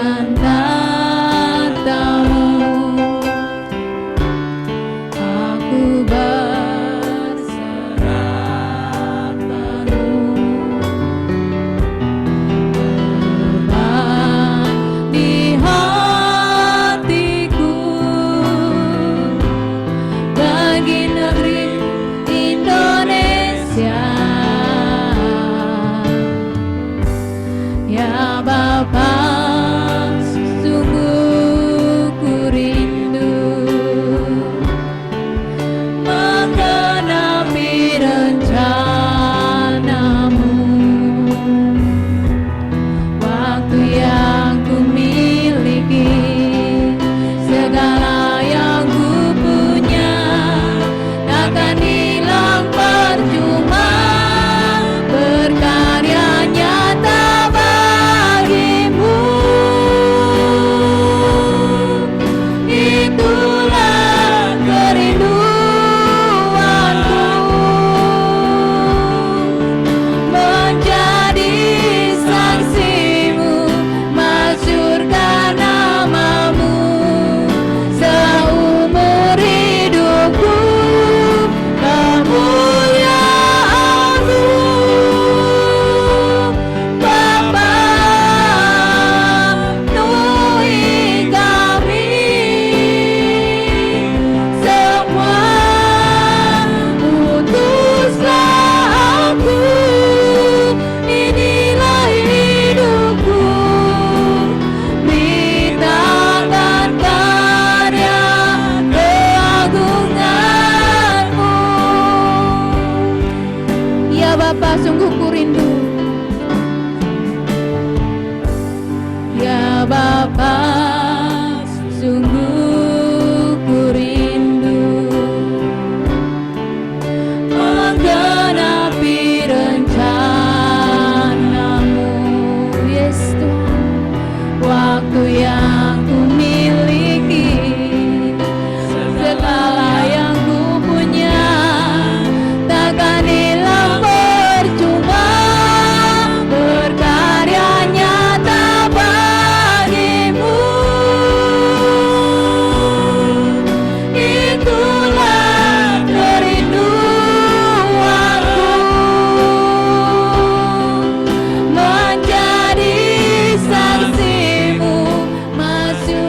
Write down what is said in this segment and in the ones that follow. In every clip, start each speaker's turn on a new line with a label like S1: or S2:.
S1: depan tatamu, aku berserah penuh. Beban di hatiku bagi negeri Indonesia, ya Bapa, sungguh ku rindu menggenapi rencanamu. Waktu yang ku miliki, segala yang ku punya, takkan hilang percuma. Berkarya nyata bagimu, itulah kerinduanku, menjadi saksimu, masyurkan namamu seumur hidupku, kemuliaanmu. Bapa, penuhi kami, semua utuslah aku, inilah hidupku, di tangan karya keagunganmu. Ya Bapa, sungguh ku rindu. Ya Bapa, sungguh ku rindu menggenapi rencanamu. Yes Tuhan, waktu yang ku miliki, segala yang ku punya, takkan hilang percuma. Berkarya nyata bagimu, itulah kerinduanku, menjadi saksimu, masyur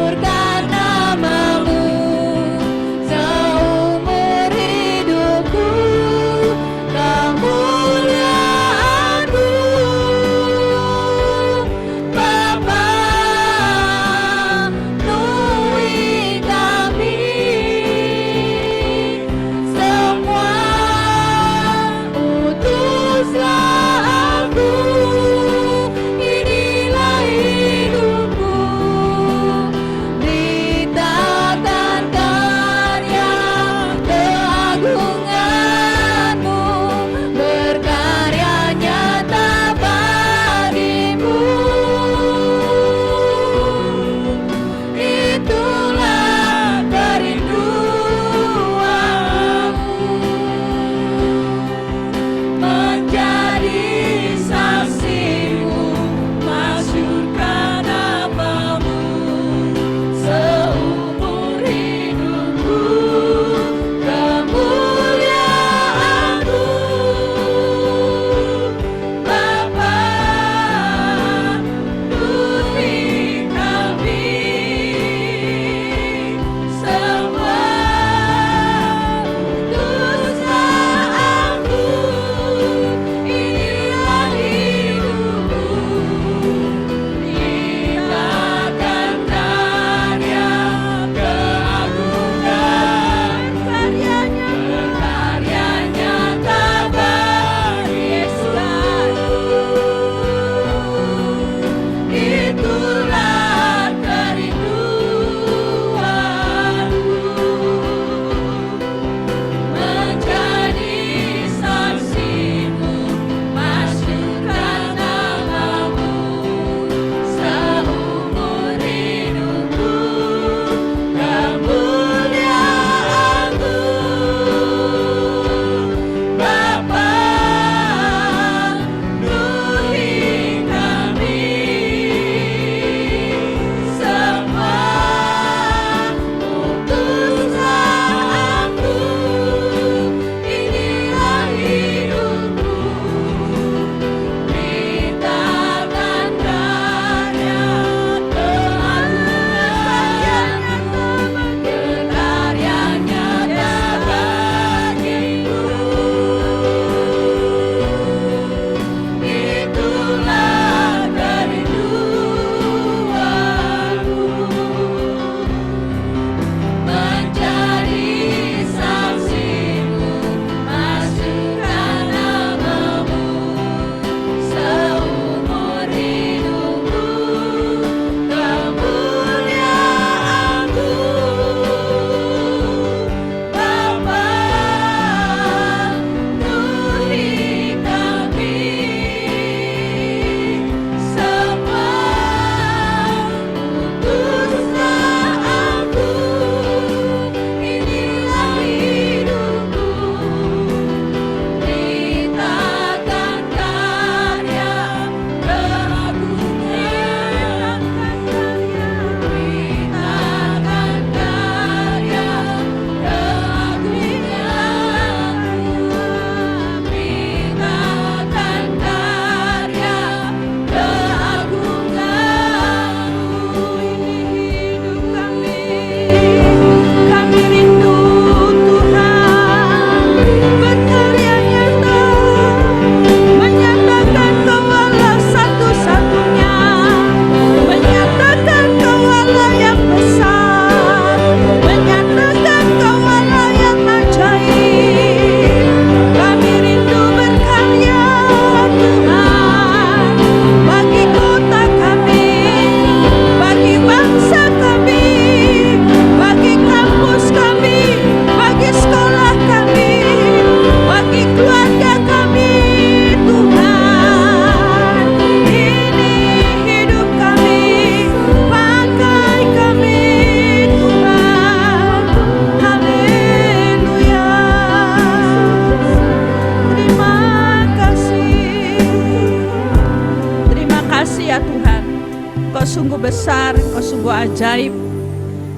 S2: sungguh ajaib.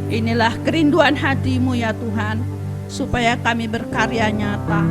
S2: Inilah kerinduan hati-Mu ya Tuhan, supaya kami berkarya nyata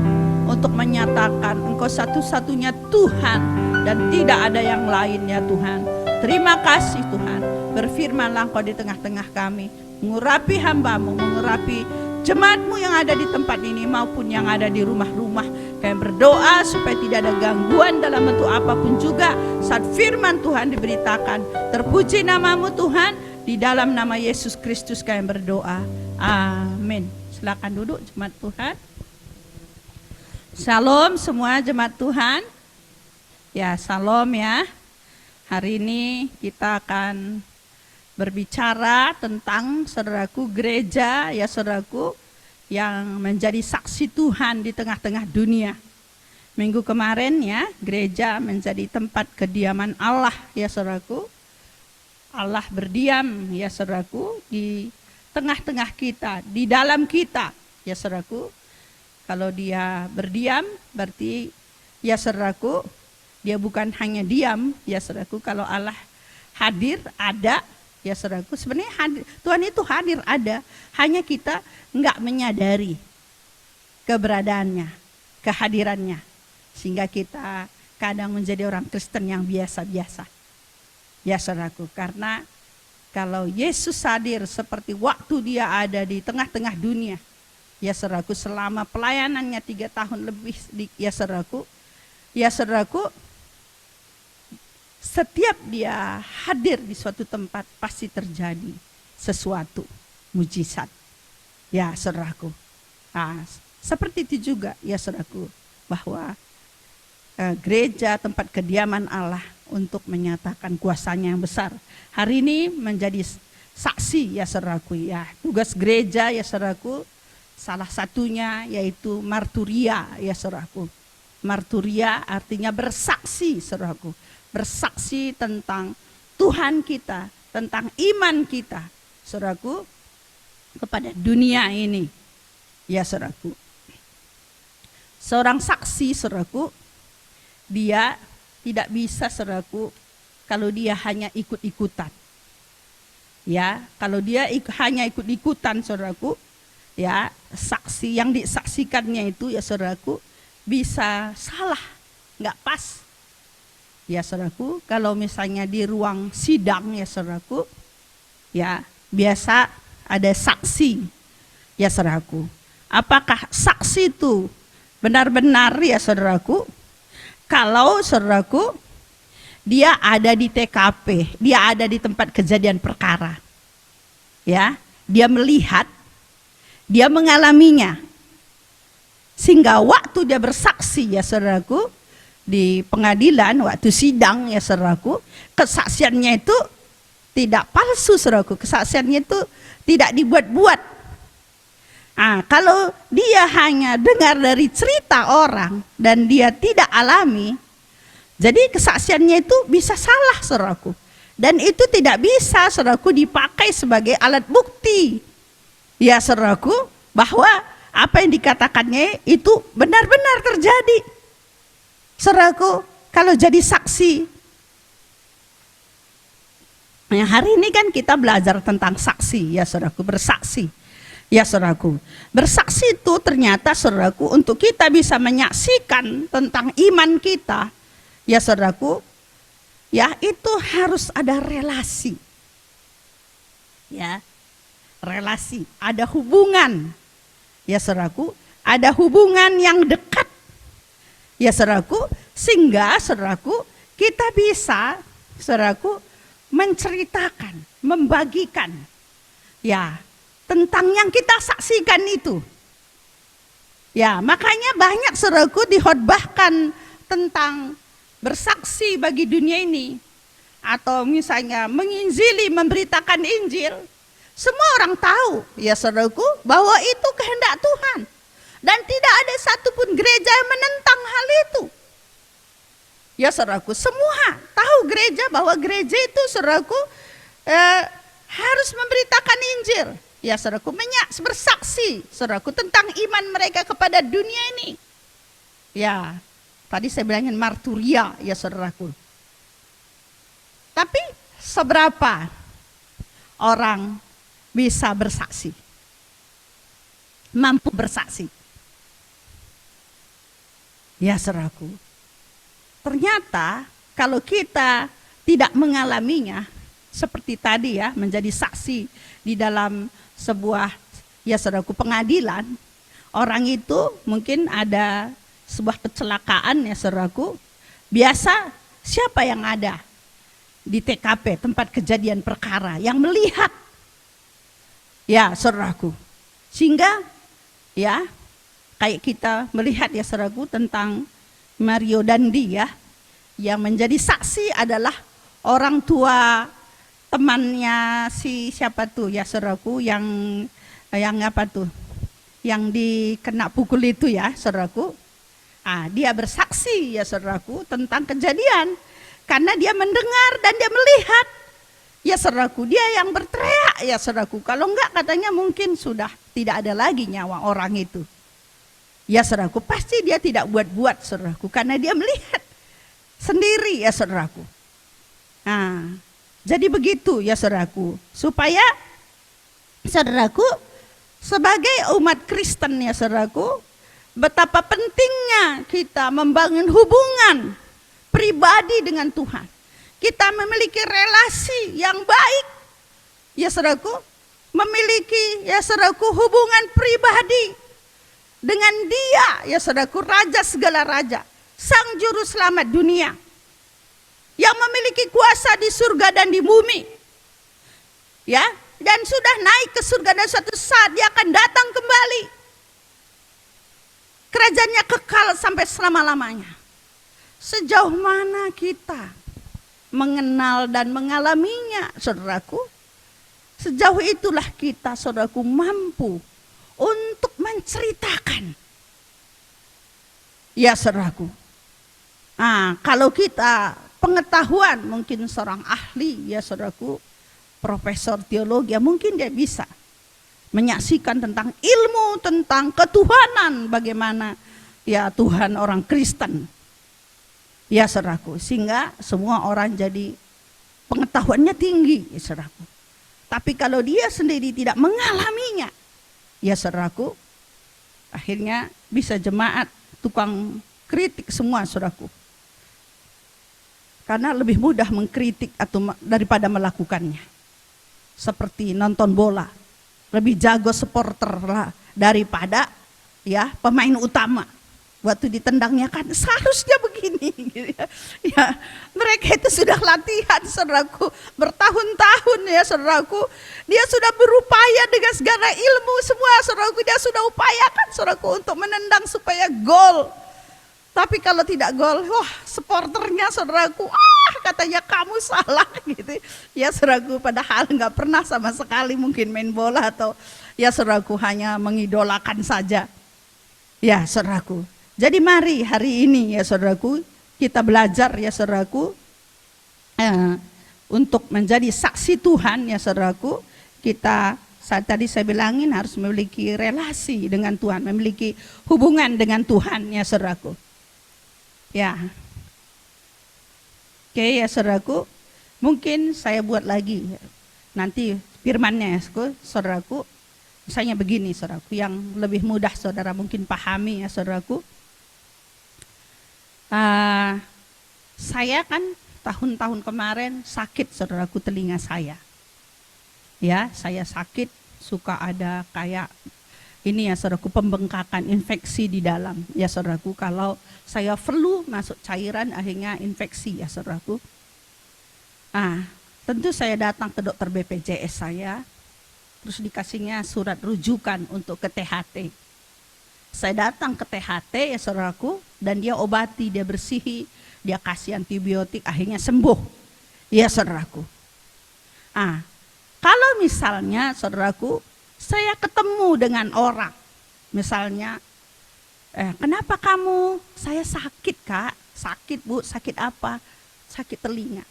S2: untuk menyatakan Engkau satu-satunya Tuhan dan tidak ada yang lain ya Tuhan. Terima kasih Tuhan, berfirmanlah Engkau di tengah-tengah kami, mengurapi hamba-Mu, mengurapi jemaat-Mu yang ada di tempat ini maupun yang ada di rumah-rumah. Kami berdoa supaya tidak ada gangguan dalam bentuk apapun juga saat firman Tuhan diberitakan. Terpuji nama-Mu Tuhan, di dalam nama Yesus Kristus kami berdoa. Amin. Silakan duduk jemaat Tuhan. Shalom semua jemaat Tuhan. Ya, shalom ya. Hari ini kita akan berbicara tentang saudaraku gereja ya saudaraku yang menjadi saksi Tuhan di tengah-tengah dunia. Minggu kemarin ya, gereja menjadi tempat kediaman Allah ya saudaraku. Allah berdiam ya saudaraku di tengah-tengah kita, di dalam kita ya saudaraku. Kalau dia berdiam berarti ya saudaraku, dia bukan hanya diam ya saudaraku. Kalau Allah hadir ada ya saudaraku, sebenarnya hadir, Tuhan itu hadir ada, hanya kita enggak menyadari keberadaannya, kehadirannya, sehingga kita kadang menjadi orang Kristen yang biasa-biasa. Ya saudaraku, karena kalau Yesus hadir seperti waktu dia ada di tengah-tengah dunia, ya saudaraku, selama pelayanannya 3 tahun lebih, ya saudaraku, setiap dia hadir di suatu tempat pasti terjadi sesuatu mujizat. Ya saudaraku, seperti itu juga ya saudaraku, bahwa gereja tempat kediaman Allah untuk menyatakan kuasanya yang besar. Hari ini menjadi saksi ya saudaraku ya. Tugas gereja ya saudaraku, salah satunya yaitu marturia ya saudaraku. Marturia artinya bersaksi saudaraku. Bersaksi tentang Tuhan kita, tentang iman kita saudaraku kepada dunia ini ya saudaraku. Seorang saksi saudaraku, dia tidak bisa saudaraku kalau dia hanya ikut-ikutan. Ya, kalau dia hanya ikut-ikutan saudaraku, ya, saksi yang disaksikannya itu ya saudaraku bisa salah, enggak pas. Ya saudaraku, kalau misalnya di ruang sidang ya saudaraku, ya biasa ada saksi. Ya saudaraku, apakah saksi itu benar-benar ya saudaraku? Kalau saudaraku dia ada di TKP, dia ada di tempat kejadian perkara, ya, dia melihat, dia mengalaminya, sehingga waktu dia bersaksi ya saudaraku di pengadilan, waktu sidang ya saudaraku, kesaksiannya itu tidak palsu saudaraku, kesaksiannya itu tidak dibuat-buat. Kalau dia hanya dengar dari cerita orang dan dia tidak alami, jadi kesaksiannya itu bisa salah saudaraku. Dan itu tidak bisa saudaraku dipakai sebagai alat bukti. Ya saudaraku, bahwa apa yang dikatakannya itu benar-benar terjadi. Saudaraku, kalau jadi saksi. Nah, hari ini kan kita belajar tentang saksi ya saudaraku, bersaksi. Ya saudaraku, bersaksi itu ternyata saudaraku untuk kita bisa menyaksikan tentang iman kita, ya saudaraku, ya itu harus ada relasi. Ya, relasi, ada hubungan. Ya saudaraku, ada hubungan yang dekat. Ya saudaraku, sehingga saudaraku kita bisa saudaraku menceritakan, membagikan, ya, tentang yang kita saksikan itu. Ya, makanya banyak saudaraku dihotbahkan tentang bersaksi bagi dunia ini. Atau misalnya menginjili, memberitakan Injil. Semua orang tahu, ya saudaraku, bahwa itu kehendak Tuhan. Dan tidak ada satupun gereja yang menentang hal itu. Ya saudaraku, semua tahu gereja bahwa gereja itu saudaraku harus memberitakan Injil. Ya saudaraku, bersaksi saudaraku tentang iman mereka kepada dunia ini. Ya, tadi saya bilangin marturia ya saudaraku. Tapi seberapa orang bisa bersaksi, mampu bersaksi. Ya saudaraku, ternyata kalau kita tidak mengalaminya, seperti tadi ya, menjadi saksi di dalam sebuah, ya saudaraku, pengadilan, orang itu mungkin ada sebuah kecelakaan ya saudaraku, biasa siapa yang ada di TKP, tempat kejadian perkara, yang melihat, ya saudaraku, sehingga ya kayak kita melihat ya saudaraku tentang Mario Dandi ya, yang menjadi saksi adalah orang tua temannya si siapa tuh ya saudaraku, yang apa tuh, yang dikena pukul itu ya saudaraku. Dia bersaksi ya saudaraku tentang kejadian, karena dia mendengar dan dia melihat ya saudaraku, dia yang berteriak ya saudaraku, kalau enggak katanya mungkin sudah tidak ada lagi nyawa orang itu. Ya saudaraku, pasti dia tidak buat-buat saudaraku, karena dia melihat sendiri ya saudaraku. Jadi begitu ya saudaraku, supaya saudaraku sebagai umat Kristen ya saudaraku, betapa pentingnya kita membangun hubungan pribadi dengan Tuhan. Kita memiliki relasi yang baik ya saudaraku, memiliki ya saudaraku hubungan pribadi dengan Dia ya saudaraku, Raja segala raja, Sang Juru Selamat dunia, yang memiliki kuasa di surga dan di bumi. Ya, dan sudah naik ke surga, dan suatu saat Dia akan datang kembali. Kerajaannya kekal sampai selama-lamanya. Sejauh mana kita mengenal dan mengalaminya saudaraku, sejauh itulah kita saudaraku mampu untuk menceritakan. Ya saudaraku, kalau kita pengetahuan, mungkin seorang ahli ya saudaraku, profesor teologi, ya mungkin dia bisa menyaksikan tentang ilmu, tentang ketuhanan, bagaimana ya Tuhan orang Kristen. Ya saudaraku, sehingga semua orang jadi pengetahuannya tinggi ya saudaraku. Tapi kalau dia sendiri tidak mengalaminya, ya saudaraku, akhirnya bisa jemaat tukang kritik semua saudaraku. Karena lebih mudah mengkritik atau daripada melakukannya. Seperti nonton bola, lebih jago supporter lah daripada ya pemain utama. Waktu ditendangnya kan seharusnya begini gitu ya. Ya, mereka itu sudah latihan saudaraku bertahun-tahun ya saudaraku. Dia sudah berupaya dengan segala ilmu semua saudaraku, dia sudah upayakan saudaraku untuk menendang supaya gol. Tapi kalau tidak gol, wah supporternya saudaraku, katanya kamu salah gitu. Ya saudaraku, padahal nggak pernah sama sekali mungkin main bola, atau ya saudaraku hanya mengidolakan saja. Ya saudaraku. Jadi mari hari ini ya saudaraku, kita belajar ya saudaraku, untuk menjadi saksi Tuhan ya saudaraku. Kita tadi saya bilangin harus memiliki relasi dengan Tuhan, memiliki hubungan dengan Tuhan ya saudaraku. Ya, oke ya saudaraku, mungkin saya buat lagi nanti firmannya ya saudaraku. Misalnya begini saudaraku, yang lebih mudah saudara mungkin pahami ya saudaraku. Saya kan tahun-tahun kemarin sakit saudaraku, telinga saya. Ya, saya sakit, suka ada kayak ini ya saudaraku, pembengkakan, infeksi di dalam. Ya saudaraku, kalau saya flu masuk cairan akhirnya infeksi ya saudaraku. Tentu saya datang ke dokter BPJS saya, terus dikasihnya surat rujukan untuk ke THT. Saya datang ke THT ya saudaraku, dan dia obati, dia bersihi, dia kasih antibiotik, akhirnya sembuh. Ya saudaraku. Kalau misalnya saudaraku, saya ketemu dengan orang, misalnya, kenapa kamu? Saya sakit kak, sakit bu, sakit apa? Sakit telinga.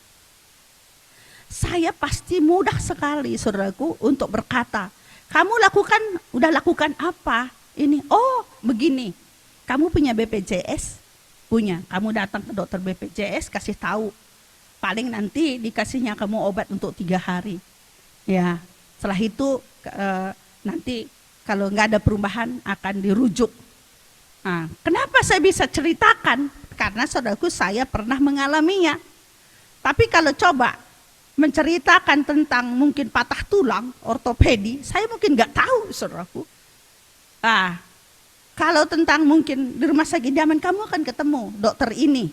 S2: Saya pasti mudah sekali saudaraku untuk berkata, kamu udah lakukan apa? Ini, begini, kamu punya BPJS? Punya, kamu datang ke dokter BPJS, kasih tahu. Paling nanti dikasihnya kamu obat untuk 3 hari. Ya, setelah itu nanti kalau nggak ada perubahan akan dirujuk. Nah, kenapa saya bisa ceritakan? Karena saudaraku saya pernah mengalaminya. Tapi kalau coba menceritakan tentang mungkin patah tulang, ortopedi, saya mungkin nggak tahu saudaraku. Kalau tentang mungkin di rumah sakit idaman kamu akan ketemu dokter ini,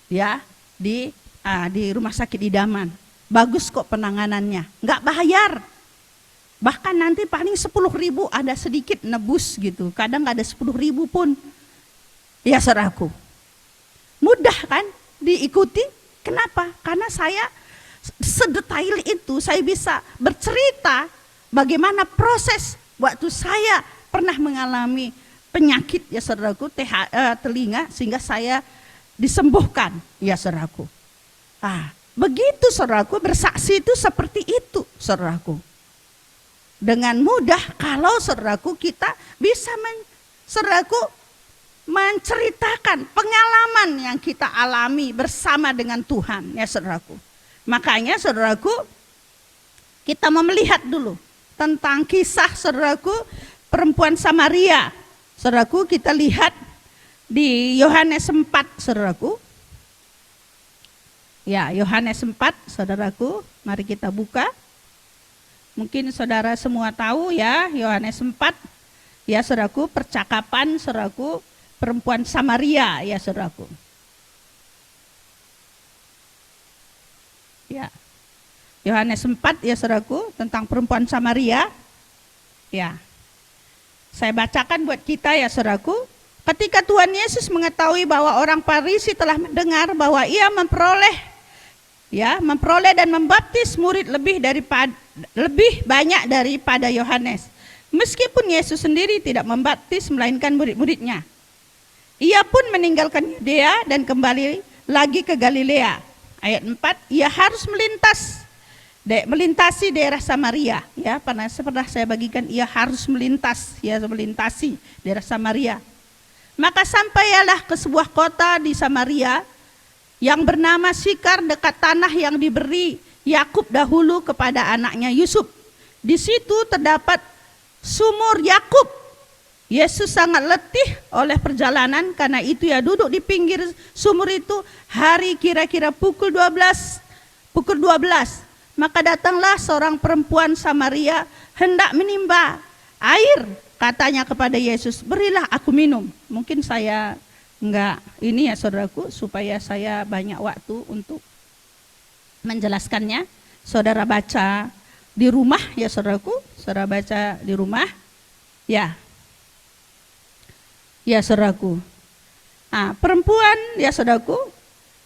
S2: ya di rumah sakit idaman. Bagus kok penanganannya, nggak bayar. Bahkan nanti paling 10.000 ada sedikit nebus gitu. Kadang nggak ada 10.000 pun. Ya saudaraku, mudah kan diikuti? Kenapa? Karena saya sedetail itu, saya bisa bercerita bagaimana proses waktu saya pernah mengalami penyakit ya saudaraku, telinga, sehingga saya disembuhkan ya saudaraku. Begitu saudaraku, bersaksi itu seperti itu saudaraku. Dengan mudah kalau saudaraku kita bisa saudaraku menceritakan pengalaman yang kita alami bersama dengan Tuhan ya saudaraku. Makanya saudaraku kita mau melihat dulu tentang kisah saudaraku perempuan Samaria. Saudaraku kita lihat di Yohanes 4 saudaraku. Ya, Yohanes 4 saudaraku, mari kita buka. Mungkin saudara semua tahu ya, Yohanes 4. Ya saudaraku, percakapan saudaraku perempuan Samaria ya saudaraku. Ya. Yohanes 4 ya saudaraku tentang perempuan Samaria. Ya. Saya bacakan buat kita ya saudaraku. Ketika Tuhan Yesus mengetahui bahwa orang Farisi telah mendengar bahwa ia memperoleh dan membaptis murid lebih banyak daripada Yohanes. Meskipun Yesus sendiri tidak membaptis melainkan murid-muridnya. Ia pun meninggalkan Yudea dan kembali lagi ke Galilea. Ayat 4, ia harus melintasi daerah Samaria. Ya, pernah saya bagikan ia harus melintasi daerah Samaria. Maka sampailah ke sebuah kota di Samaria yang bernama Sikar dekat tanah yang diberi Yakub dahulu kepada anaknya Yusuf. Di situ terdapat sumur Yakub. Yesus sangat letih oleh perjalanan, karena itu ia duduk di pinggir sumur itu hari kira-kira pukul 12. Maka datanglah seorang perempuan Samaria hendak menimba air. Katanya kepada Yesus, berilah aku minum. Mungkin saya enggak ini ya saudaraku, supaya saya banyak waktu untuk menjelaskannya. Saudara baca di rumah ya saudaraku, saudara baca di rumah. Ya saudaraku. Perempuan ya saudaraku,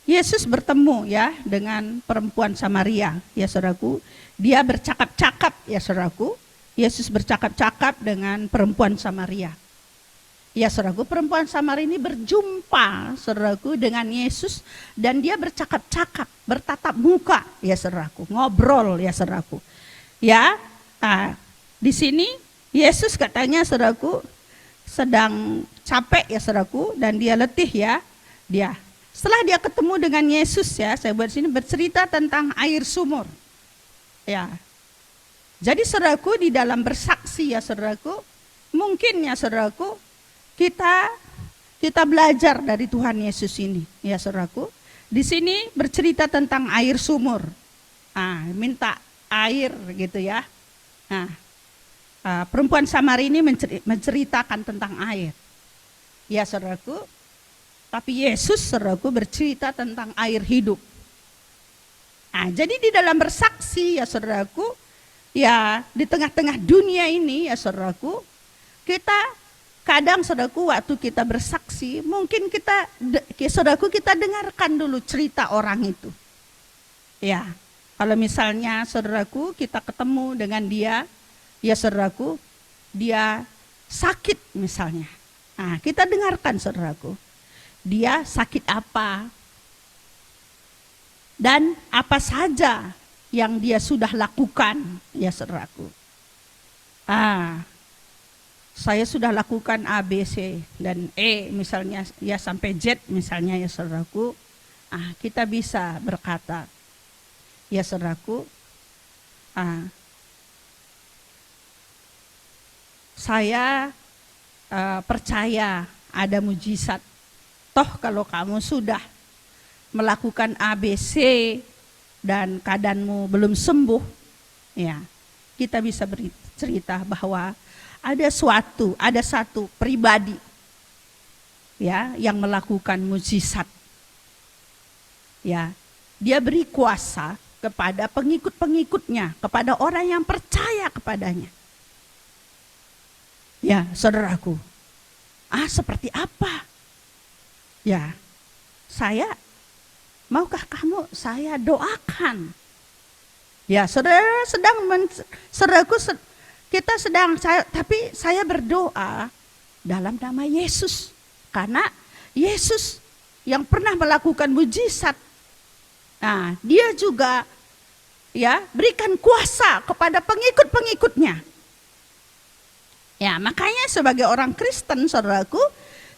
S2: Yesus bertemu ya dengan perempuan Samaria ya saudaraku. Dia bercakap-cakap ya saudaraku. Yesus bercakap-cakap dengan perempuan Samaria. Ya saudaraku, perempuan Samaria ini berjumpa saudaraku dengan Yesus dan dia bercakap-cakap, bertatap muka ya saudaraku, ngobrol ya saudaraku. Ya, di sini Yesus katanya saudaraku sedang capek ya saudaraku dan dia letih ya. Setelah dia ketemu dengan Yesus ya, saya buat sini bercerita tentang air sumur. Ya. Jadi saudaraku di dalam bersaksi ya saudaraku, mungkin ya saudaraku kita belajar dari Tuhan Yesus ini ya saudaraku. Di sini bercerita tentang air sumur. Minta air gitu ya. Perempuan Samaria ini menceritakan tentang air. Ya saudaraku. Tapi Yesus saudaraku bercerita tentang air hidup. Jadi di dalam bersaksi ya saudaraku, ya di tengah-tengah dunia ini ya saudaraku, kita kadang saudaraku waktu kita bersaksi, mungkin kita dengarkan dulu cerita orang itu. Ya, kalau misalnya saudaraku kita ketemu dengan dia, ya saudaraku, dia sakit misalnya. Kita dengarkan saudaraku, dia sakit apa dan apa saja yang dia sudah lakukan ya saudaraku. Saya sudah lakukan A, B, C dan E misalnya ya sampai Z misalnya ya saudaraku. Kita bisa berkata ya saudaraku, saya percaya ada mujizat. Toh kalau kamu sudah melakukan ABC dan keadaanmu belum sembuh, ya kita bisa bercerita bahwa ada satu pribadi ya yang melakukan mujizat. Ya, dia beri kuasa kepada pengikut-pengikutnya, kepada orang yang percaya kepadanya. Ya, saudaraku. Seperti apa? Ya, maukah kamu saya doakan? Ya, tapi saya berdoa dalam nama Yesus. Karena Yesus yang pernah melakukan mujizat, nah, dia juga ya berikan kuasa kepada pengikut-pengikutnya. Ya, makanya sebagai orang Kristen, saudaraku,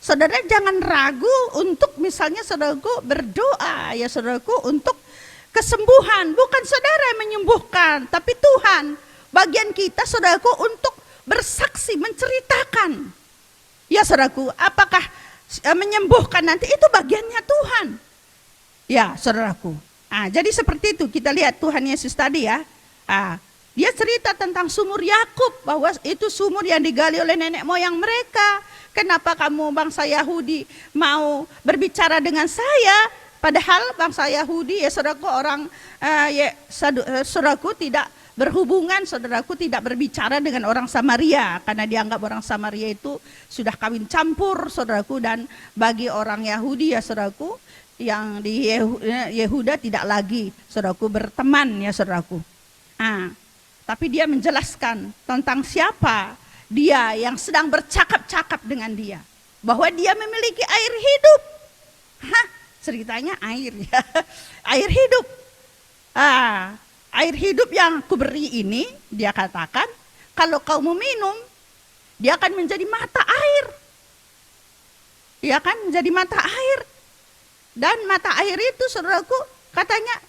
S2: saudara jangan ragu untuk misalnya saudaraku berdoa ya saudaraku untuk kesembuhan. Bukan saudara yang menyembuhkan, tapi Tuhan. Bagian kita saudaraku untuk bersaksi, menceritakan. Ya saudaraku, apakah menyembuhkan nanti itu bagiannya Tuhan. Ya saudaraku. Jadi seperti itu kita lihat Tuhan Yesus tadi ya. Dia cerita tentang sumur Yakub, bahwa itu sumur yang digali oleh nenek moyang mereka. Kenapa kamu bangsa Yahudi mau berbicara dengan saya? Padahal bangsa Yahudi ya saudaraku saudaraku tidak berhubungan, saudaraku tidak berbicara dengan orang Samaria. Karena dianggap orang Samaria itu sudah kawin campur saudaraku. Dan bagi orang Yahudi ya saudaraku, yang di Yehuda tidak lagi saudaraku berteman ya saudaraku. Tapi dia menjelaskan tentang siapa dia yang sedang bercakap-cakap dengan dia. Bahwa dia memiliki air hidup. Ceritanya air ya. Air hidup. Air hidup yang kuberi ini, dia katakan, kalau kau meminum, dia akan menjadi mata air. Dia akan menjadi mata air. Dan mata air itu saudaraku katanya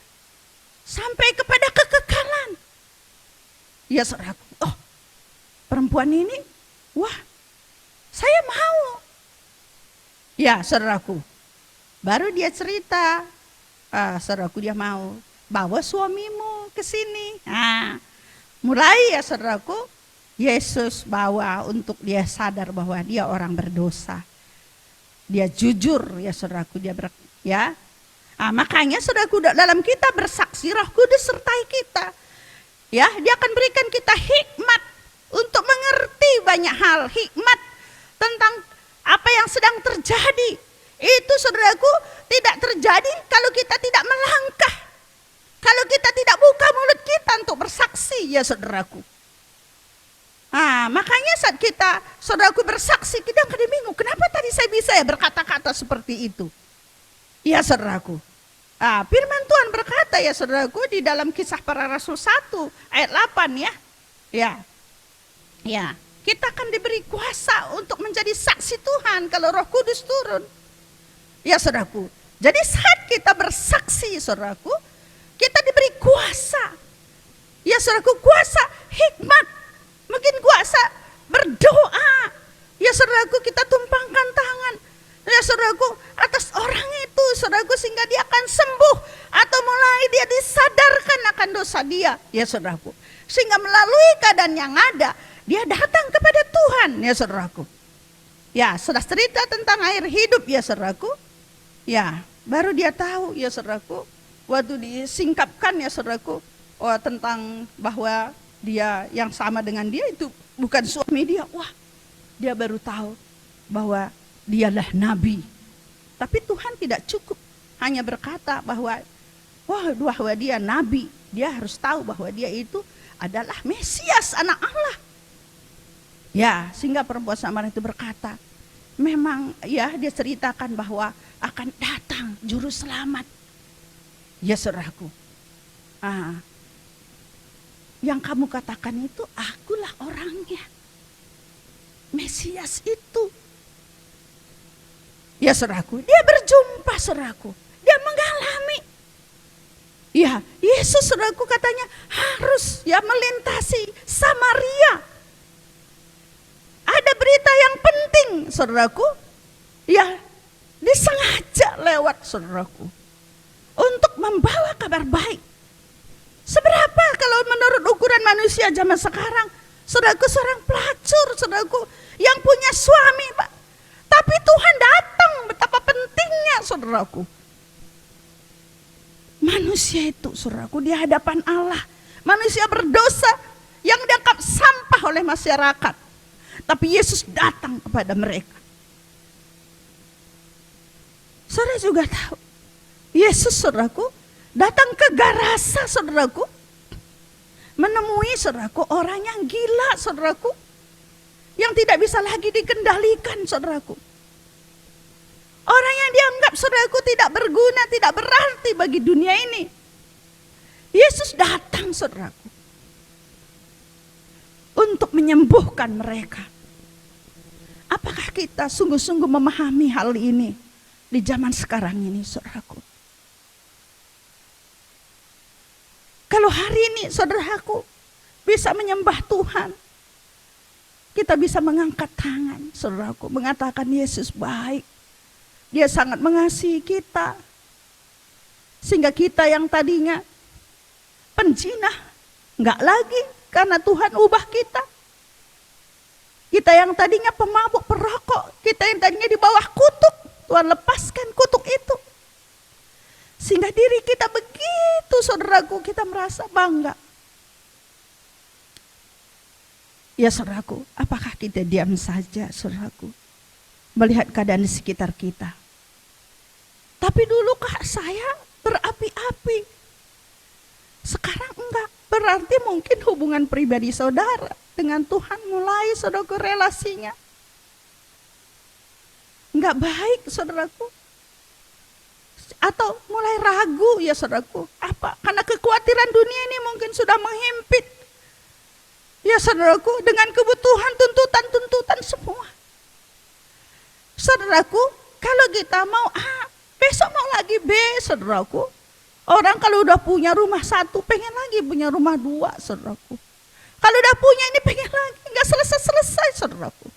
S2: sampai kepada kekekalan. Ya saudaraku, perempuan ini, wah saya mau. Ya saudaraku, baru dia cerita, saudaraku dia mau, bawa suamimu ke sini. Mulai ya saudaraku, Yesus bawa untuk dia sadar bahwa dia orang berdosa. Dia jujur ya saudaraku, makanya saudaraku dalam kita bersaksi Roh Kudus sertai kita. Ya, dia akan berikan kita hikmat untuk mengerti banyak hal, hikmat tentang apa yang sedang terjadi. Itu saudaraku tidak terjadi kalau kita tidak melangkah. Kalau kita tidak buka mulut kita untuk bersaksi ya saudaraku. Makanya saat kita saudaraku bersaksi, kita kadang bingung, kenapa tadi saya bisa ya berkata-kata seperti itu. Ya saudaraku. Firman Tuhan berkata ya saudaraku di dalam Kisah Para Rasul 1 ayat 8 ya. Ya, kita akan diberi kuasa untuk menjadi saksi Tuhan kalau Roh Kudus turun. Ya saudaraku. Jadi saat kita bersaksi saudaraku, kita diberi kuasa. Ya saudaraku, kuasa hikmat. Mungkin kuasa berdoa. Ya saudaraku, kita tumpangkan tangan. Ya saudaraku, atas orang itu saudaraku, sehingga dia akan sembuh. Atau mulai dia disadarkan akan dosa dia. Ya saudaraku, sehingga melalui keadaan yang ada, dia datang kepada Tuhan ya saudaraku. Ya, sudah cerita tentang air hidup ya saudaraku. Ya, baru dia tahu ya saudaraku, waktu disingkapkan ya saudaraku, tentang bahwa dia yang sama dengan dia itu bukan suami dia. Wah, dia baru tahu bahwa dialah nabi. Tapi Tuhan tidak cukup hanya berkata bahwa dia nabi. Dia harus tahu bahwa dia itu adalah Mesias, anak Allah. Ya, sehingga perempuan Samaria itu berkata, memang ya dia ceritakan bahwa akan datang juru selamat. Ya saudaraku, yang kamu katakan itu akulah orangnya. Mesias itu. Ya saudaraku, dia berjumpa saudaraku. Dia mengalami. Ya, Yesus saudaraku katanya harus ya melintasi Samaria. saudaraku, ya disengaja lewat saudaraku untuk membawa kabar baik. Seberapa kalau menurut ukuran manusia zaman sekarang, saudaraku, seorang pelacur, saudaraku, yang punya suami, Pak. Tapi Tuhan datang, betapa pentingnya, saudaraku. Manusia itu, saudaraku, di hadapan Allah, manusia berdosa yang dianggap sampah oleh masyarakat. Tapi Yesus datang kepada mereka. Saudara juga tahu, Yesus, saudaraku, datang ke Garasa, saudaraku, menemui, saudaraku, orang yang gila, saudaraku, yang tidak bisa lagi dikendalikan, saudaraku. Orang yang dianggap, saudaraku, tidak berguna, tidak berarti bagi dunia ini. Yesus datang, saudaraku, untuk menyembuhkan mereka. Apakah kita sungguh-sungguh memahami hal ini di zaman sekarang ini, saudaraku? Kalau hari ini, saudaraku, bisa menyembah Tuhan, kita bisa mengangkat tangan, saudaraku, mengatakan Yesus baik. Dia sangat mengasihi kita. Sehingga kita yang tadinya penjinah, enggak lagi, karena Tuhan ubah kita. Kita yang tadinya pemabuk, perokok, kita yang tadinya di bawah kutuk, Tuhan lepaskan kutuk itu. Sehingga diri kita begitu, saudaraku, kita merasa bangga. Ya saudaraku, apakah kita diam saja, saudaraku, melihat keadaan di sekitar kita? Tapi dulu kak saya berapi-api, sekarang enggak. Berarti mungkin hubungan pribadi saudara dengan Tuhan mulai, saudaraku, relasinya enggak baik, saudaraku. Atau mulai ragu, ya saudaraku. Apa? Karena kekhawatiran dunia ini mungkin sudah menghimpit, ya saudaraku, dengan kebutuhan, tuntutan semua. Saudaraku, kalau kita mau A, besok mau lagi B, saudaraku. Orang kalau udah punya rumah 1, pengen lagi punya rumah 2, saudaraku. Kalau udah punya ini pengen lagi, nggak selesai-selesai, saudaraku.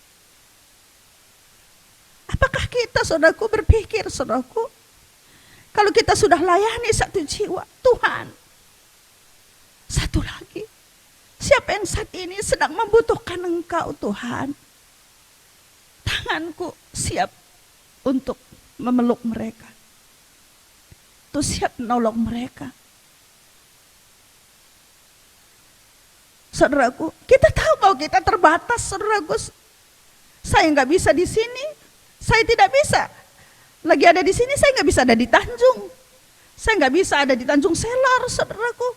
S2: Apakah kita, saudaraku, berpikir, saudaraku, kalau kita sudah layani 1 jiwa, Tuhan, 1 lagi, siapa yang saat ini sedang membutuhkan Engkau, Tuhan? Tanganku siap untuk memeluk mereka, tuh siap menolong mereka. Saudaraku, kita tahu bahwa kita terbatas, saudaraku. Saya nggak bisa di sini, saya tidak bisa. Lagi ada di sini, saya nggak bisa ada di Tanjung. Saya nggak bisa ada di Tanjung Selor, saudaraku.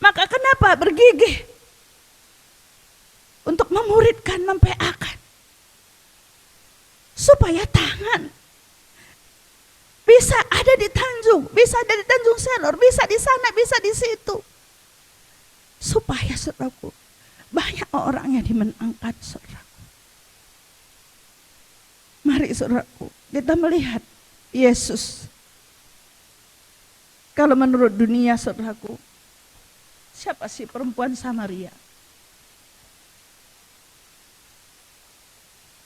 S2: Maka kenapa bergigih untuk memuridkan, mempeakan, supaya tangan bisa ada di Tanjung, bisa ada di Tanjung Selor, bisa di sana, bisa di situ. Supaya, saudaraku, banyak orang yang dimenangkan, saudaraku. Mari, saudaraku, kita melihat Yesus. Kalau menurut dunia, saudaraku, siapa sih perempuan Samaria?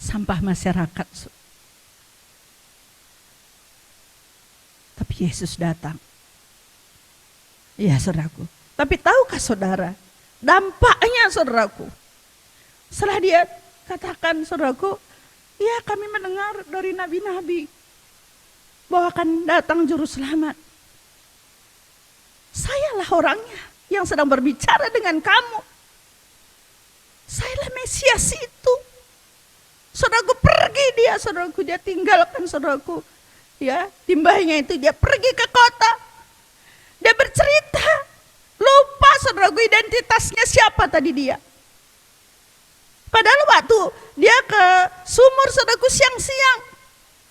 S2: Sampah masyarakat. Tapi Yesus datang. Ya, saudaraku. Tapi tahukah saudara, dampaknya, saudaraku, setelah dia katakan, saudaraku, ya kami mendengar dari nabi-nabi bahwa akan datang juru selamat. Sayalah orangnya yang sedang berbicara dengan kamu. Sayalah Mesias itu. Saudaraku, pergi dia, saudaraku, dia tinggalkan, saudaraku, ya, timbahnya itu, dia pergi ke kota. Dia bercerita, lupa, saudaraku, identitasnya siapa tadi dia. Padahal waktu dia ke sumur, saudaraku, siang-siang,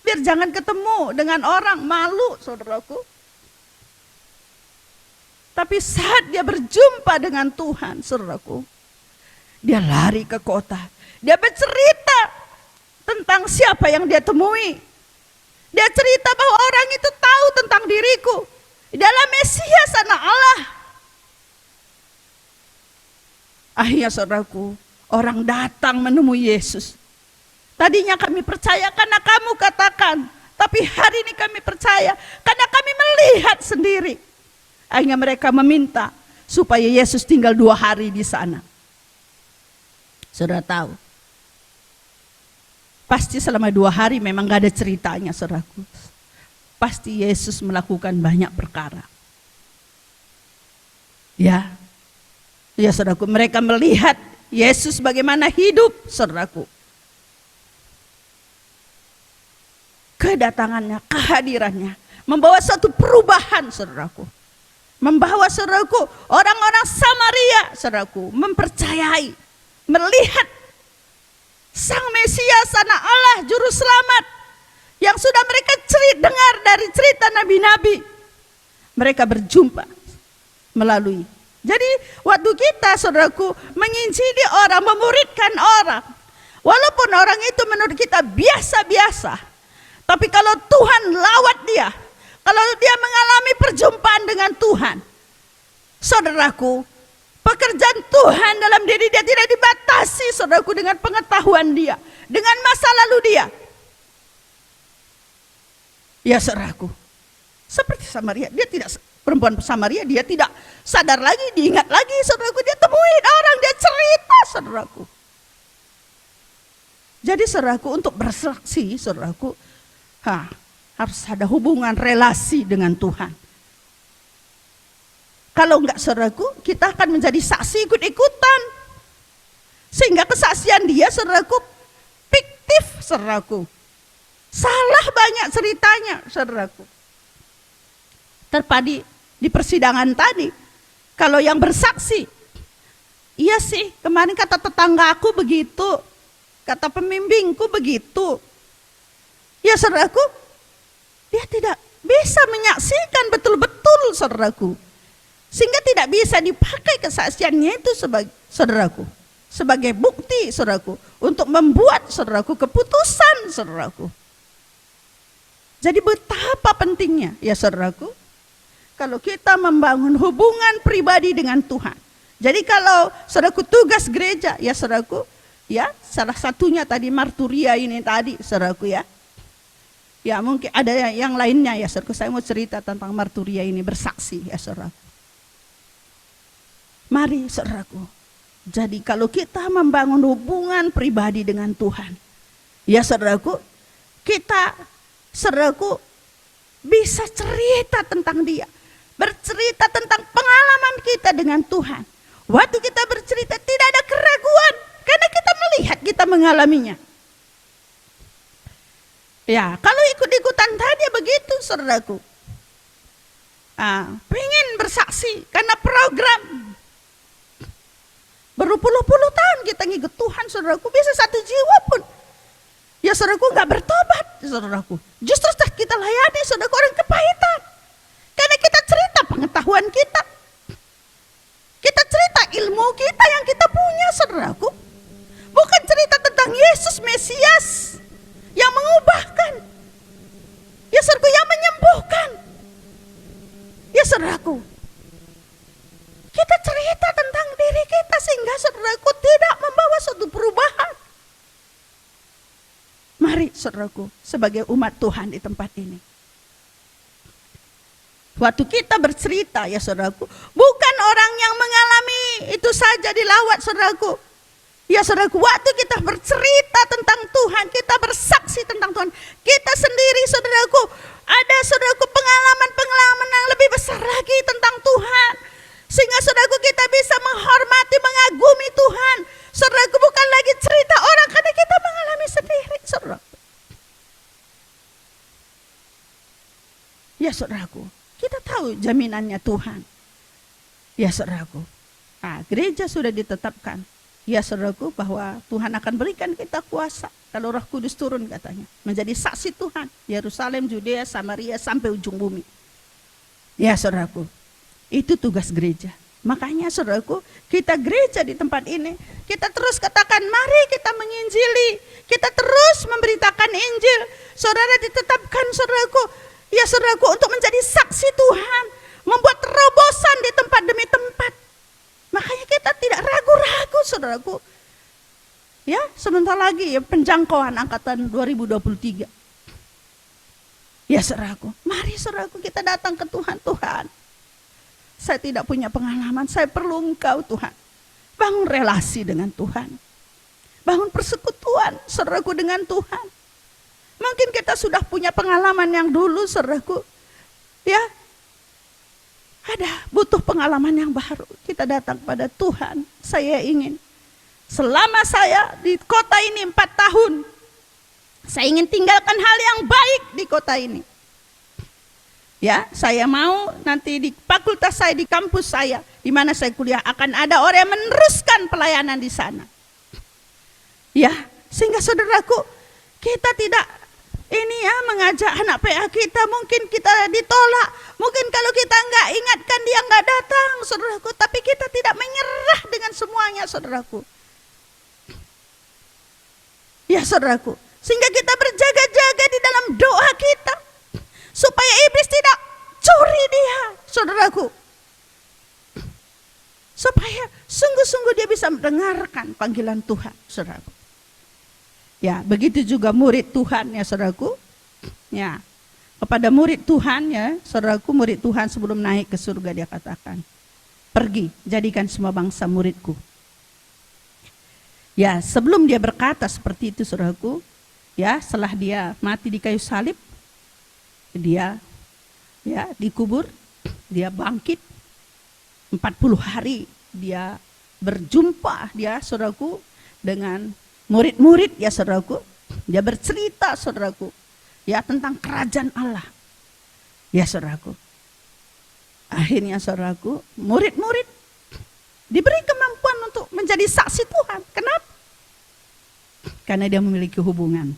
S2: biar jangan ketemu dengan orang, malu, saudaraku. Tapi saat dia berjumpa dengan Tuhan, saudaraku, dia lari ke kota. Dia bercerita tentang siapa yang dia temui. Dia cerita bahwa orang itu tahu tentang diriku. Dalam Mesias, anak Allah. Akhirnya, saudaraku, orang datang menemui Yesus. Tadinya kami percaya karena kamu katakan, tapi hari ini kami percaya karena kami melihat sendiri. Akhirnya mereka meminta supaya Yesus tinggal 2 hari di sana. Saudara tahu, pasti selama 2 hari memang gak ada ceritanya, saudaraku. Pasti Yesus melakukan banyak perkara. Ya, saudaraku, mereka melihat Yesus bagaimana hidup, saudaraku. Kedatangannya, kehadirannya membawa suatu perubahan, saudaraku. Membawa, saudaraku, orang-orang Samaria, saudaraku, mempercayai, melihat Sang Mesias, Anak Allah, Juru Selamat yang sudah mereka dengar dari cerita nabi-nabi. Mereka berjumpa melalui. Jadi waktu kita, saudaraku, menginjili orang, memuridkan orang, walaupun orang itu menurut kita biasa-biasa, tapi kalau Tuhan lawat dia, kalau dia mengalami perjumpaan dengan Tuhan, saudaraku, pekerjaan Tuhan dalam diri dia tidak dibatasi, saudaraku, dengan pengetahuan dia, dengan masa lalu dia. Ya, saudaraku, seperti Samaria, dia tidak, perempuan Samaria, dia tidak sadar lagi, diingat lagi, saudaraku, dia temuin orang, dia cerita, saudaraku. Jadi, saudaraku, untuk bersaksi, saudaraku, harus ada hubungan relasi dengan Tuhan. Kalau enggak, saudaraku, kita akan menjadi saksi ikut-ikutan. Sehingga kesaksian dia, saudaraku, fiktif, saudaraku. Salah banyak ceritanya, saudaraku. Terpadi di persidangan tadi, kalau yang bersaksi, iya sih, kemarin kata tetanggaku begitu, kata pembimbingku begitu. Ya, saudaraku, dia tidak bisa menyaksikan betul-betul, saudaraku. Sehingga tidak bisa dipakai kesaksiannya itu sebagai, saudaraku, sebagai bukti, saudaraku, untuk membuat, saudaraku, keputusan, saudaraku. Jadi betapa pentingnya, ya saudaraku, kalau kita membangun hubungan pribadi dengan Tuhan. Jadi kalau, saudaraku, tugas gereja, ya saudaraku, ya salah satunya tadi marturia ini tadi, saudaraku, ya. Ya mungkin ada yang lainnya, ya saudaraku, saya mau cerita tentang marturia ini, bersaksi, ya saudaraku. Mari, saudaraku, jadi kalau kita membangun hubungan pribadi dengan Tuhan, ya saudaraku, kita, saudaraku, bisa cerita tentang dia, bercerita tentang pengalaman kita dengan Tuhan. Waktu kita bercerita tidak ada keraguan, karena kita melihat, kita mengalaminya. Ya, kalau ikut-ikutan tadi begitu, saudaraku. Pengen bersaksi karena program. Berpuluh-puluh tahun kita ngikut Tuhan, saudaraku, bisa 1 jiwa pun. Ya, saudaraku, gak bertobat, saudaraku. Justru setelah kita layani, saudaraku, orang kepahitan. Karena kita cerita pengetahuan kita. Kita cerita ilmu kita yang kita punya, saudaraku. Bukan cerita tentang Yesus Mesias yang mengubahkan, ya saudaraku, yang menyembuhkan. Ya saudaraku, kita cerita tentang diri kita sehingga, saudaraku, tidak membawa suatu perubahan. Mari, saudaraku, sebagai umat Tuhan di tempat ini, waktu kita bercerita, ya saudaraku, bukan orang yang mengalami itu saja dilawat, saudaraku. Ya saudaraku, waktu kita bercerita tentang Tuhan, kita bersaksi tentang Tuhan, kita sendiri, saudaraku, ada, saudaraku, pengalaman-pengalaman yang lebih besar lagi tentang Tuhan. Sehingga, saudaraku, kita bisa menghormati, mengagumi Tuhan. Saudaraku, bukan lagi cerita orang, karena kita mengalami sendiri, saudaraku. Ya saudaraku, kita tahu jaminannya Tuhan. Ya saudaraku, gereja sudah ditetapkan. Ya saudaraku, bahwa Tuhan akan berikan kita kuasa kalau Roh Kudus turun, katanya, menjadi saksi Tuhan, Yerusalem, Judea, Samaria, sampai ujung bumi. Ya saudaraku, itu tugas gereja. Makanya, saudaraku, kita gereja di tempat ini, kita terus katakan, mari kita menginjili, kita terus memberitakan Injil. Saudara ditetapkan, saudaraku, ya saudaraku, untuk menjadi saksi Tuhan, membuat terobosan di tempat demi tempat. Makanya kita tidak ragu-ragu, saudaraku. sebentar lagi ya penjangkauan angkatan 2023. Ya saudaraku, mari saudaraku kita datang ke Tuhan. Tuhan, saya tidak punya pengalaman, saya perlu Engkau Tuhan. Bangun relasi dengan Tuhan. Bangun persekutuan saudaraku dengan Tuhan. Mungkin kita sudah punya pengalaman yang dulu saudaraku. Ya, ada butuh pengalaman yang baru. Kita datang pada Tuhan. Saya ingin selama saya di kota ini 4 tahun, saya ingin tinggalkan hal yang baik di kota ini. Ya, saya mau nanti di fakultas saya, di kampus saya, di mana saya kuliah, akan ada orang yang meneruskan pelayanan di sana. Ya, sehingga saudaraku, kita tidak ini ya mengajak anak PA kita, mungkin kita ditolak, mungkin kalau kita nggak ingatkan dia nggak datang, saudaraku. Tapi kita tidak menyerah dengan semuanya, saudaraku. Ya, saudaraku. Sehingga kita berjaga-jaga di dalam doa kita supaya iblis tidak curi dia, saudaraku. Supaya sungguh-sungguh dia bisa mendengarkan panggilan Tuhan, saudaraku. Ya, begitu juga murid Tuhan ya, saudaraku. Ya, kepada murid Tuhan ya, saudaraku, murid Tuhan sebelum naik ke surga dia katakan, pergi, jadikan semua bangsa muridku. Ya, sebelum dia berkata seperti itu, saudaraku, ya, setelah dia mati di kayu salib, dia ya dikubur, dia bangkit 40 hari, dia berjumpa dia, saudaraku, dengan murid-murid ya, saudaraku. Dia bercerita, saudaraku, ya, tentang kerajaan Allah. Ya, saudaraku. Akhirnya, saudaraku, murid-murid diberi kemampuan untuk menjadi saksi Tuhan. Kenapa? Karena dia memiliki hubungan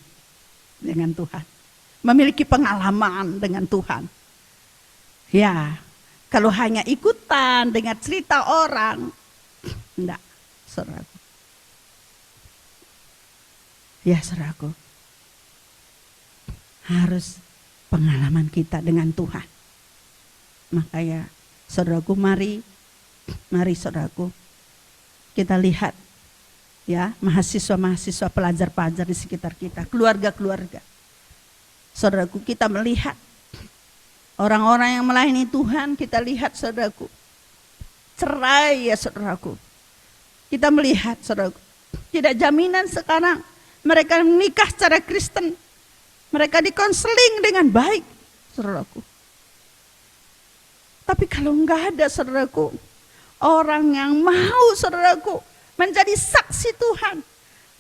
S2: dengan Tuhan. Memiliki pengalaman dengan Tuhan. Ya, kalau hanya ikutan dengan cerita orang, enggak, saudaraku. Ya, saudaraku, harus pengalaman kita dengan Tuhan. Makanya, saudaraku, mari saudaraku, kita lihat ya, mahasiswa-mahasiswa, pelajar-pelajar di sekitar kita, keluarga-keluarga. Saudaraku, kita melihat orang-orang yang melayani Tuhan, kita lihat, saudaraku, cerai ya, saudaraku. Kita melihat, saudaraku, tidak jaminan sekarang mereka menikah secara Kristen, mereka dikonseling dengan baik, saudaraku. Tapi kalau enggak ada, saudaraku, orang yang mau, saudaraku, menjadi saksi Tuhan,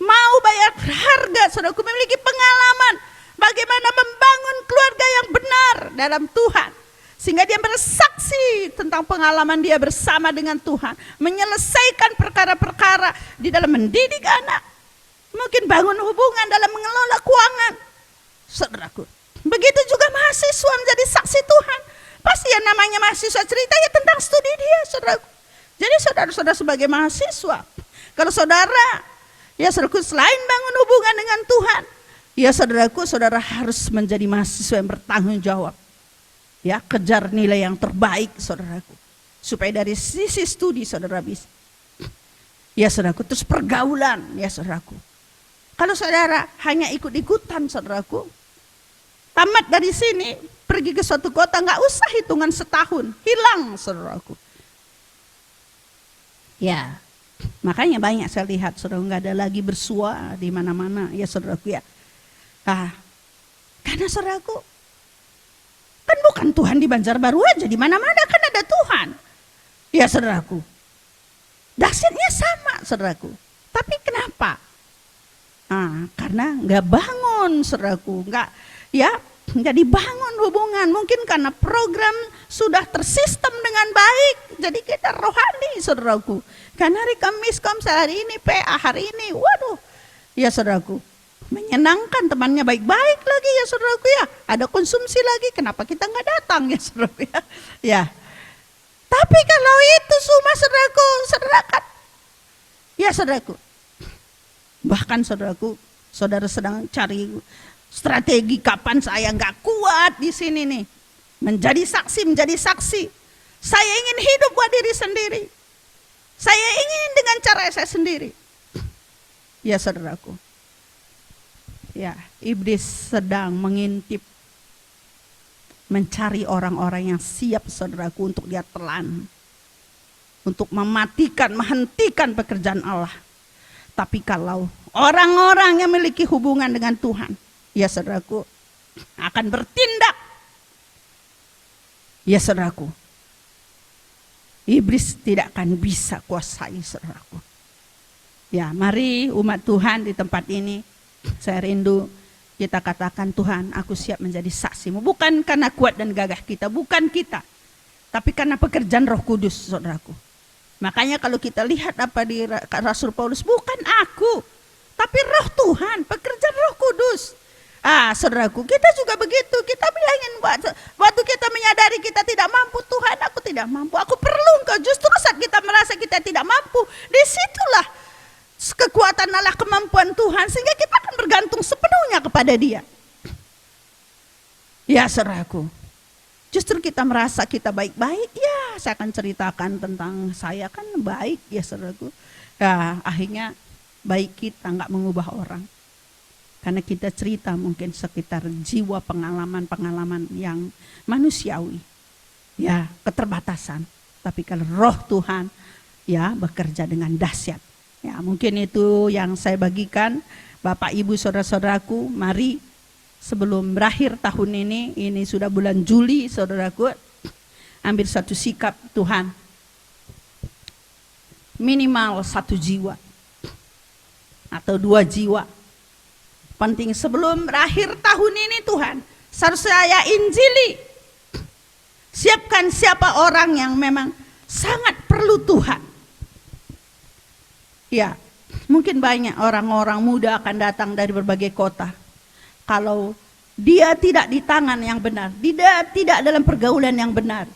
S2: mau bayar harga, saudaraku, memiliki pengalaman bagaimana membangun keluarga yang benar dalam Tuhan, sehingga dia bersaksi tentang pengalaman dia bersama dengan Tuhan, menyelesaikan perkara-perkara di dalam mendidik anak, mungkin bangun hubungan dalam mengelola keuangan, saudaraku. Begitu juga mahasiswa menjadi saksi Tuhan. Pasti yang namanya mahasiswa cerita ya tentang studi dia, saudaraku. Jadi saudara-saudara sebagai mahasiswa, kalau saudara, ya saudaraku, selain bangun hubungan dengan Tuhan, ya saudaraku, saudara harus menjadi mahasiswa yang bertanggung jawab. Ya, kejar nilai yang terbaik, saudaraku. Supaya dari sisi studi saudara bisa. Ya saudaraku, terus pergaulan, ya saudaraku. Kalau saudara hanya ikut-ikutan, saudaraku, tamat dari sini, pergi ke suatu kota, nggak usah hitungan setahun, hilang, saudaraku. Ya, makanya banyak saya lihat, saudara, nggak ada lagi bersua di mana-mana, ya saudaraku ya. Karena saudaraku, kan bukan Tuhan di Banjarbaru aja, di mana-mana kan ada Tuhan. Ya saudaraku, dahsyatnya sama, saudaraku. Tapi kenapa? Karena nggak bangun, saudaraku, nggak dibangun hubungan. Mungkin karena program sudah tersistem dengan baik, jadi kita rohani, saudaraku. Karena hari Kamis, Komsel hari ini, PA hari ini, waduh, ya saudaraku, menyenangkan, temannya baik-baik lagi ya saudaraku ya. Ada konsumsi lagi, kenapa kita nggak datang ya saudaraku ya? Ya. Tapi kalau itu semua saudaraku, saudarakan, ya saudaraku. Bahkan saudaraku, saudara sedang cari strategi kapan saya nggak kuat di sini nih, menjadi saksi. Saya ingin hidup buat diri sendiri. Saya ingin dengan cara saya sendiri. Ya saudaraku. Ya, iblis sedang mengintip, mencari orang-orang yang siap saudaraku untuk dia telan. Untuk mematikan, menghentikan pekerjaan Allah. Tapi kalau orang-orang yang memiliki hubungan dengan Tuhan, ya saudaraku, akan bertindak. Ya saudaraku, iblis tidak akan bisa kuasai saudaraku. Ya, mari umat Tuhan di tempat ini, saya rindu kita katakan, Tuhan, aku siap menjadi saksimu. Bukan karena kuat dan gagah kita, bukan kita, tapi karena pekerjaan Roh Kudus, saudaraku. Makanya kalau kita lihat apa di Rasul Paulus, bukan aku, tapi Roh Tuhan, pekerjaan Roh Kudus. Saudaraku, kita juga begitu. Kita bilangin waktu kita menyadari kita tidak mampu, Tuhan, aku tidak mampu, aku perlu Engkau. Justru saat kita merasa kita tidak mampu, disitulah kekuatan Allah, kemampuan Tuhan, sehingga kita akan bergantung sepenuhnya kepada Dia. Ya saudaraku, justru kita merasa kita baik-baik, ya saya akan ceritakan tentang saya kan baik ya saudaraku. Ya akhirnya baik kita nggak mengubah orang. Karena kita cerita mungkin sekitar jiwa pengalaman-pengalaman yang manusiawi. Ya keterbatasan. Tapi kalau Roh Tuhan ya bekerja dengan dahsyat. Ya mungkin itu yang saya bagikan. Bapak Ibu saudara-saudaraku, mari sebelum berakhir tahun ini sudah bulan Juli saudaraku, ambil satu sikap, Tuhan minimal 1 jiwa atau 2 jiwa. Penting sebelum berakhir tahun ini Tuhan, harus saya injili. Siapkan siapa orang yang memang sangat perlu Tuhan. Ya, mungkin banyak orang-orang muda akan datang dari berbagai kota. Kalau dia tidak di tangan yang benar, dia tidak dalam pergaulan yang benar,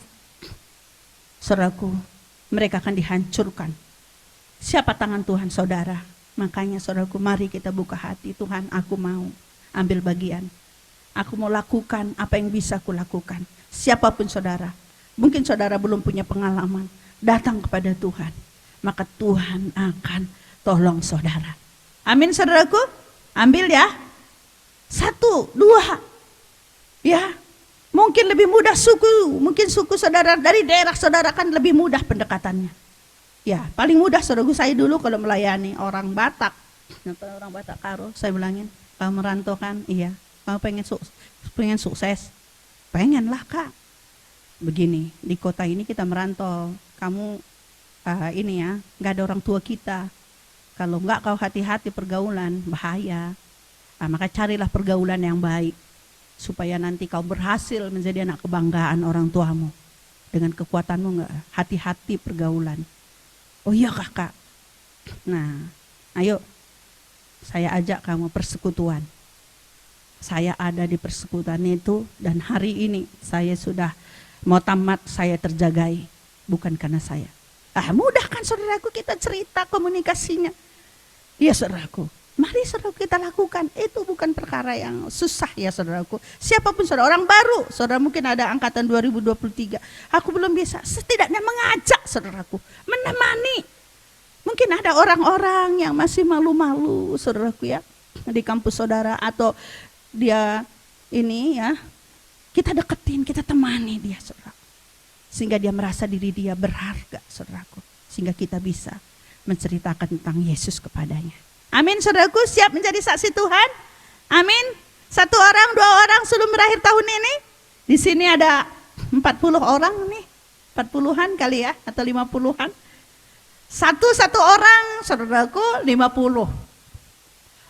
S2: saudaraku, mereka akan dihancurkan. Siapa tangan Tuhan saudara? Makanya saudaraku, mari kita buka hati. Tuhan, aku mau ambil bagian. Aku mau lakukan apa yang bisa aku lakukan. Siapapun saudara, mungkin saudara belum punya pengalaman, datang kepada Tuhan. Maka Tuhan akan tolong saudara. Amin saudaraku, ambil ya. 1, 2. Ya, mungkin lebih mudah suku. Mungkin suku saudara dari daerah saudara kan lebih mudah pendekatannya. Ya, paling mudah saudaraku, saya dulu kalau melayani orang Batak, orang Batak Karo, saya bilangin, kamu merantau kan? Iya. Kamu pengen sukses? Pengen lah Kak. Begini, di kota ini kita merantau. Kamu ini ya, nggak ada orang tua kita. Kalau nggak kau hati-hati pergaulan, bahaya. Maka carilah pergaulan yang baik, supaya nanti kau berhasil menjadi anak kebanggaan orang tuamu. Dengan kekuatanmu nggak, hati-hati pergaulan. Oh iya kakak. Nah, ayo saya ajak kamu persekutuan. Saya ada di persekutuan itu, dan hari ini saya sudah mau tamat, saya terjagai. Bukan karena saya. Mudah kan saudaraku, kita cerita komunikasinya. Iya saudaraku, mari saudaraku kita lakukan. Itu bukan perkara yang susah ya saudaraku. Siapapun saudara, orang baru, saudara mungkin ada angkatan 2023. Aku belum bisa, setidaknya mengajak saudaraku, menemani. Mungkin ada orang-orang yang masih malu-malu saudaraku ya, di kampus saudara, atau dia ini ya, kita deketin, kita temani dia saudara. Sehingga dia merasa diri dia berharga saudaraku. Sehingga kita bisa menceritakan tentang Yesus kepadanya. Amin saudaraku, siap menjadi saksi Tuhan? Amin. 1 orang, 2 orang sebelum berakhir tahun ini. Di sini ada 40 orang nih. 40-an kali ya, atau 50-an. Satu orang saudaraku 50.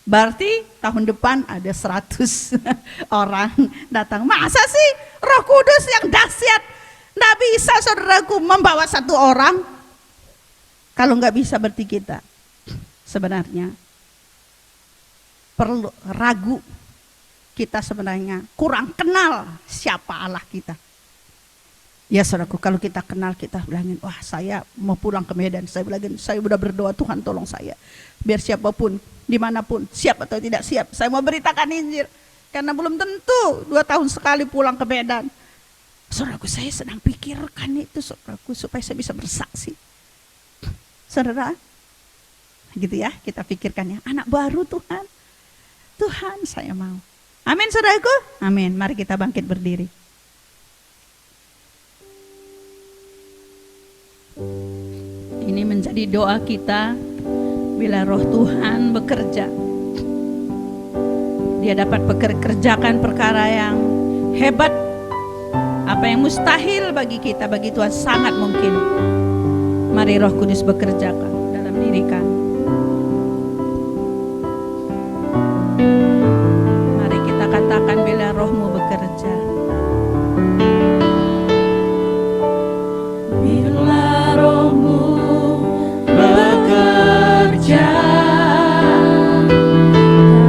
S2: Berarti tahun depan ada 100 orang datang. Masa sih Roh Kudus yang dahsyat nggak bisa saudaraku membawa 1 orang? Kalau nggak bisa berarti kita sebenarnya perlu ragu. Kita sebenarnya kurang kenal siapa Allah kita. Ya saudaraku, kalau kita kenal, kita bilangin, wah saya mau pulang ke Medan. Saya bilangin, saya udah berdoa, Tuhan tolong saya. Biar siapapun, dimanapun, siap atau tidak siap, saya mau beritakan Injil. Karena belum tentu 2 tahun sekali pulang ke Medan. Saudaraku, saya sedang pikirkan itu saudaraku, supaya saya bisa bersaksi. Saudara, gitu ya. Kita pikirkan ya, anak baru Tuhan. Tuhan saya mau. Amin saudaraku? Amin. Mari kita bangkit berdiri. Ini menjadi doa kita bila roh Tuhan bekerja. Dia dapat bekerjakan perkara yang hebat. Apa yang mustahil bagi kita, bagi Tuhan sangat mungkin. Mari Roh Kudus bekerjakan dalam diri kami. Mari kita katakan bila rohmu bekerja.
S1: Bila rohmu bekerja,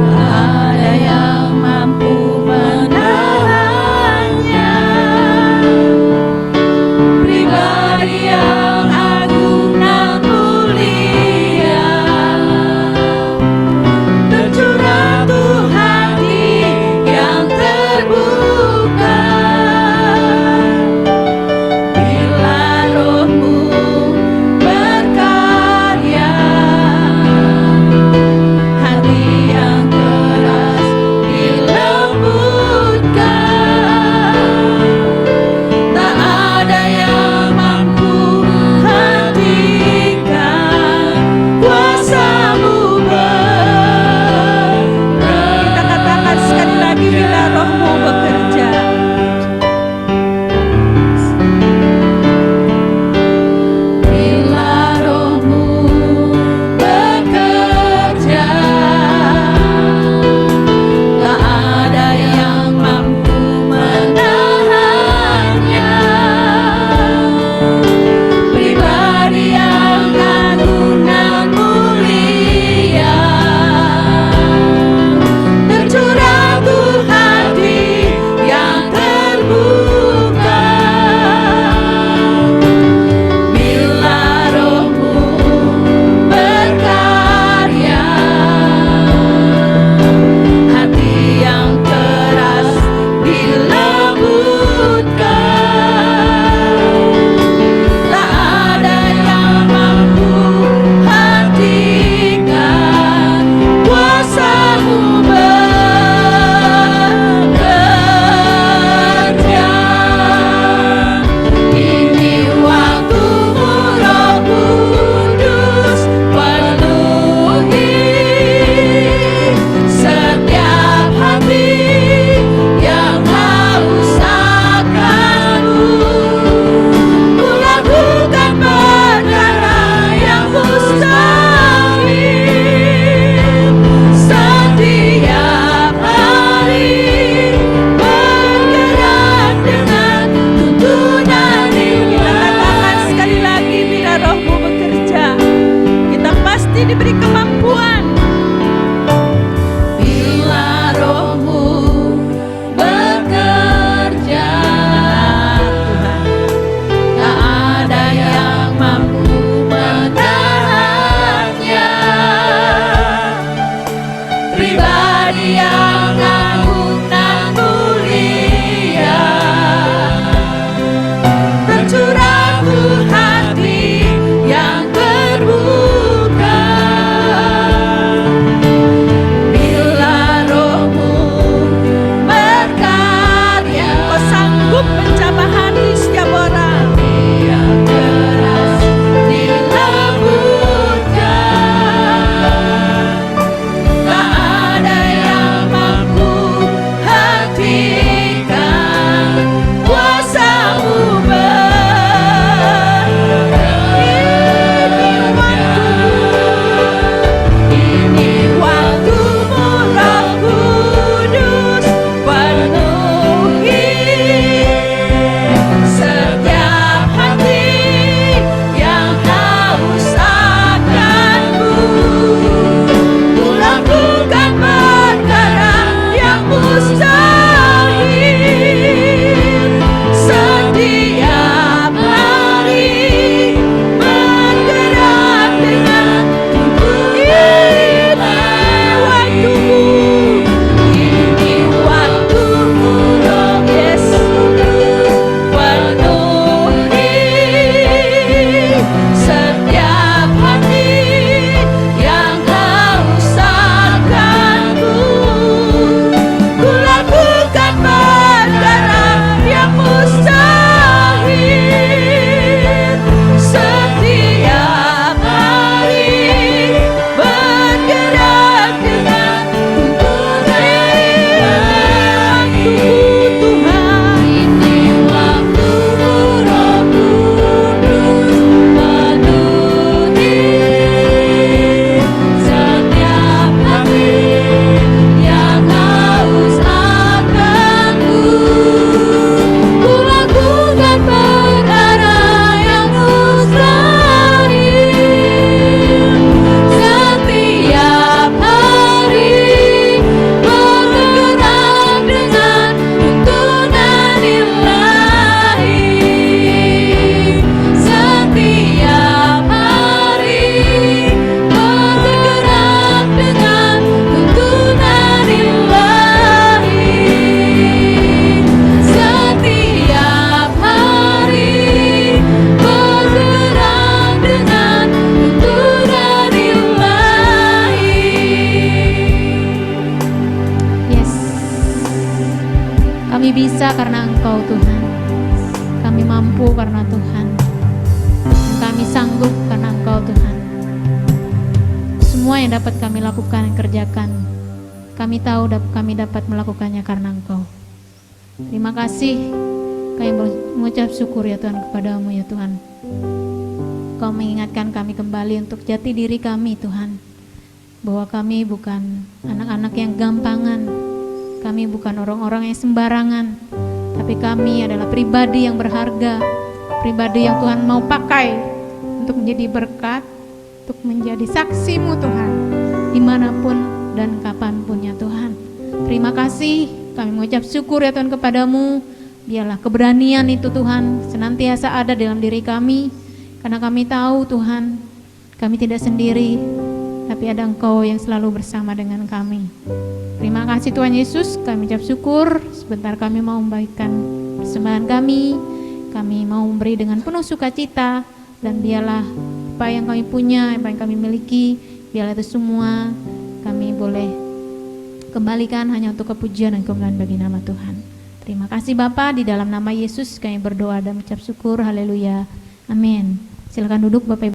S1: tak ada yang mampu menahannya. Pribadi yang agung dan mulia, tercurah tuh hati yang terbuka. Bila rohmu berkarya, hati yang keras dilembutkan. Tak ada yang mampu hentikan kuasa-Mu berat.
S2: Kita katakan sekali lagi bila rohmu bekerja.
S1: Bila rohmu bekerja, tak ada yang mampu menahannya. Pribadi yang agung dan mulia, tercurah tuh hati yang terbuka. Bila rohmu berkarya, hati yang keras dilembutkan. Tak ada yang mampu hentikan kuasa-Mu bekerja. Ini waktu-Mu Roh Kudus, penuhi setiap hati yang haus akan-Mu. Kulakukan perkara yang mustahil setiap hari, bergerak dengan tuntunan
S2: Kita katakan sekali lagi bila rohmu bekerja, kita pasti diberi kemampuan.
S1: Bila rohmu bekerja, tak ada yang mampu menahannya. Pribadi yang agung dan mulia, tercurah tuh hati yang terbuka.
S3: Kami bisa karena Engkau Tuhan. Kami mampu karena Tuhan. Dan kami sanggup karena Engkau Tuhan. Semua yang dapat kami lakukan, kerjakan, kami tahu kami dapat melakukannya karena Engkau. Terima kasih. Kami mengucap syukur ya Tuhan kepadamu ya Tuhan. Kau mengingatkan kami kembali untuk jati diri kami Tuhan, bahwa kami bukan anak-anak yang gampangan, kami bukan orang-orang yang sembarangan, tapi kami adalah pribadi yang berharga, pribadi yang Tuhan mau pakai untuk menjadi berkat, untuk menjadi saksi-Mu Tuhan, dimanapun dan kapanpun ya Tuhan. Terima kasih, kami mengucap syukur ya Tuhan kepadamu. Biarlah keberanian itu Tuhan senantiasa ada dalam diri kami, karena kami tahu Tuhan, kami tidak sendiri, tapi ada Engkau yang selalu bersama dengan kami. Terima kasih Tuhan Yesus, kami ucap syukur. Sebentar kami mau membagikan persembahan kami mau memberi dengan penuh sukacita, dan biarlah apa yang kami punya, apa yang kami miliki, biarlah itu semua kami boleh kembalikan hanya untuk kepujian dan kemuliaan bagi nama Tuhan. Terima kasih Bapa, di dalam nama Yesus kami berdoa dan mengucap syukur. Haleluya. Amin. Silakan duduk Bapak Ibu.